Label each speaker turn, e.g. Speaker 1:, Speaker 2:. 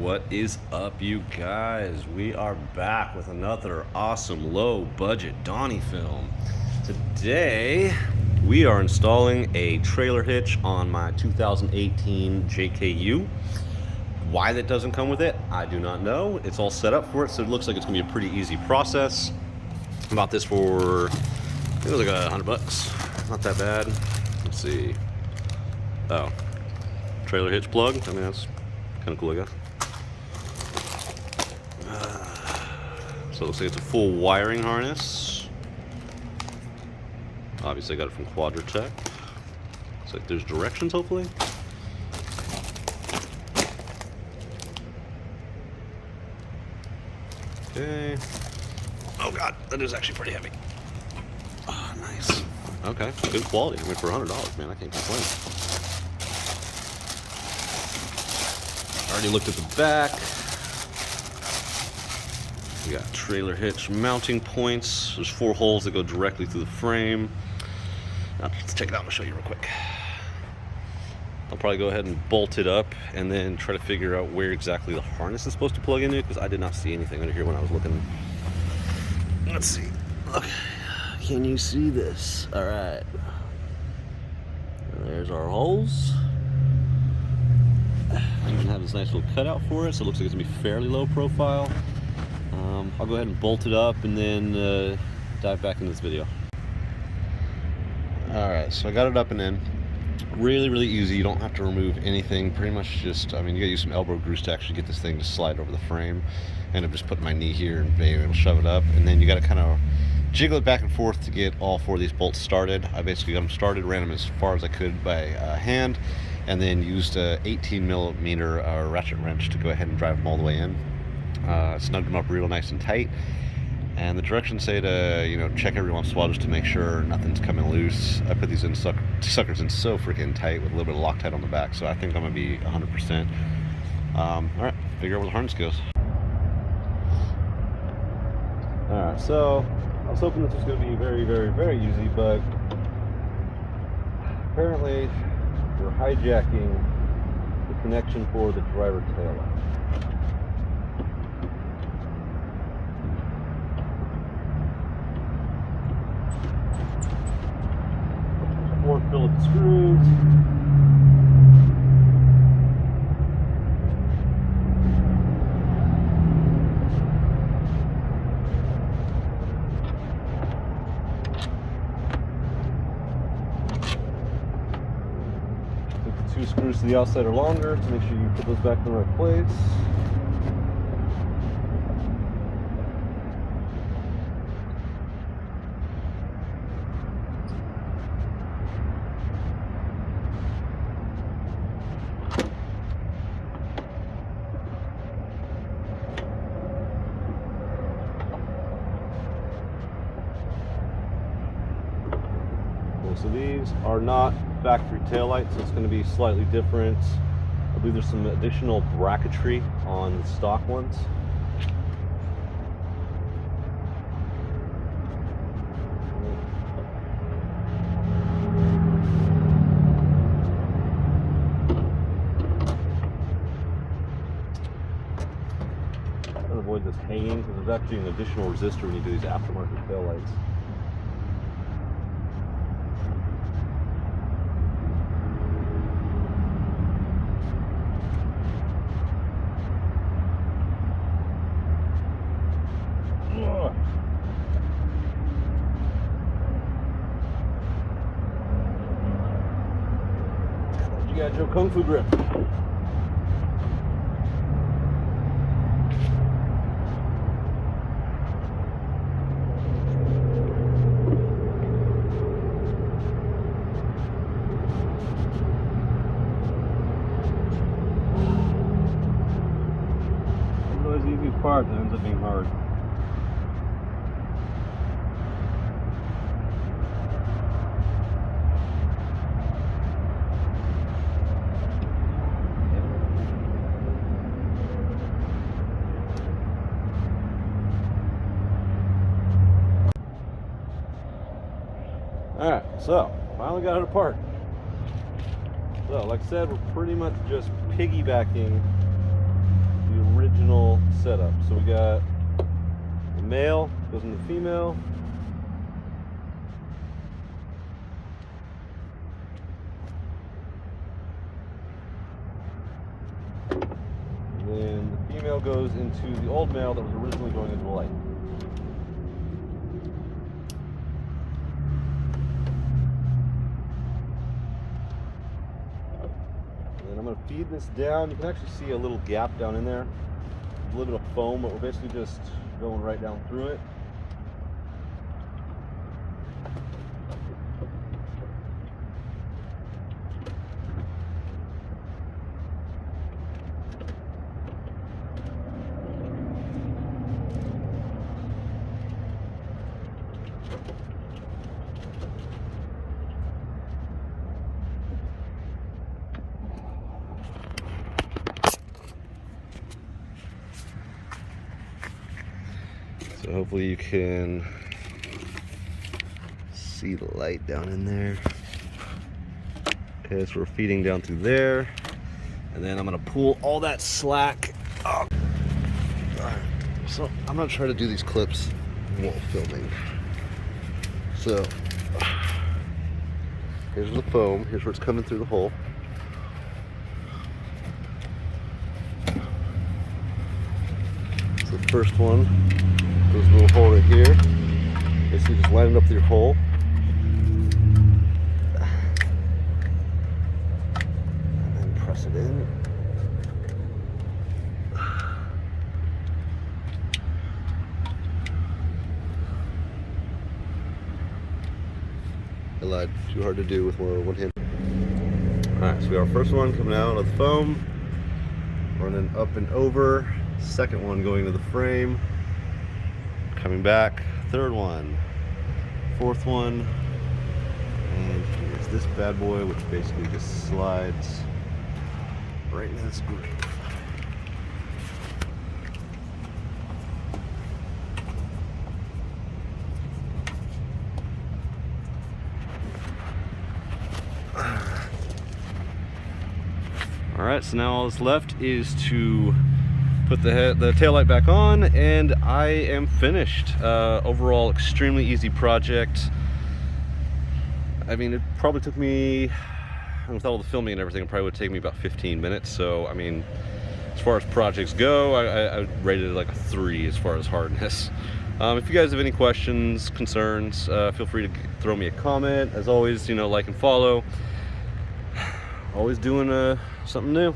Speaker 1: What is up, you guys? We are back with another awesome low budget Donnie film. Today we are installing a trailer hitch on my 2018 JKU. Why that doesn't come with it, I do not know. It's all set up for it, so it looks like it's gonna be a pretty easy process. I bought this for, I think it was like $100. Not that bad. Let's see. Oh, trailer hitch plug. I mean, that's kind of cool, I guess. So it looks like it's a full wiring harness. Obviously I got it from Quadratec. Looks like there's directions, hopefully. Okay. Oh god, that is actually pretty heavy. Oh, nice. Okay, good quality. I mean, for $100, man, I can't complain. Already looked at the back. We got trailer hitch mounting points. There's 4 holes that go directly through the frame. Now, let's check it out and show you real quick. I'll probably go ahead and bolt it up and then try to figure out where exactly the harness is supposed to plug into, because I did not see anything under here when I was looking. Let's see. Okay. Can you see this? All right. There's our holes. Even have this nice little cutout for it, so it looks like it's gonna be fairly low profile. I'll go ahead and bolt it up and then dive back into this video. Alright, so I got it up and in. Really easy. You don't have to remove anything. Pretty much just, I mean, you gotta use some elbow grease to actually get this thing to slide over the frame. And I'm just putting my knee here and being able to shove it up. And then you gotta kind of jiggle it back and forth to get all 4 of these bolts started. I basically got them started, ran them as far as I could by hand, and then used a 18mm ratchet wrench to go ahead and drive them all the way in. Snugged them up real nice and tight, and the directions say to check every once in a while just to make sure nothing's coming loose. I put these suckers in so freaking tight with a little bit of Loctite on the back, so I think I'm gonna be 100%. All right, figure out where the harness goes. All right, so I was hoping this was going to be very easy, but apparently we're hijacking the connection for the driver taillight. 4 Phillips screws. The 2 screws to the outside are longer to make sure you put those back in the right place. So these are not factory taillights, so it's going to be slightly different. I believe there's some additional bracketry on the stock ones. Try to avoid this hanging, because there's actually an additional resistor when you do these aftermarket taillights. You got your Kung Fu grip. It's always the easiest part that ends up being hard. Alright, so finally got it apart. So like I said, we're pretty much just piggybacking the original setup. So we got the male, goes in the female. And then the female goes into the old male that was originally going into the light. And I'm going to feed this down. You can actually see a little gap down in there. A little bit of foam, but we're basically just going right down through it. So hopefully you can see the light down in there. Okay, so we're feeding down through there. And then I'm gonna pull all that slack up. So I'm gonna try to do these clips while filming. So here's the foam, here's where it's coming through the hole. So the first one, there's a little hole right here. Basically just line it up with your hole. And then press it in. I lied, too hard to do with one hand. Alright, so we got our first one coming out of the foam, running up and over. Second one going to the frame. Coming back, third one, fourth one, and here's this bad boy, which basically just slides right into this groove. All right, so now all that's left is to put the taillight back on, and I am finished. Overall, extremely easy project. I mean, it probably took me, with all the filming and everything, it probably would take me about 15 minutes. So, I mean, as far as projects go, I would rate it like a 3 as far as hardness. If you guys have any questions, concerns, feel free to throw me a comment. As always, you know, like and follow. Always doing something new.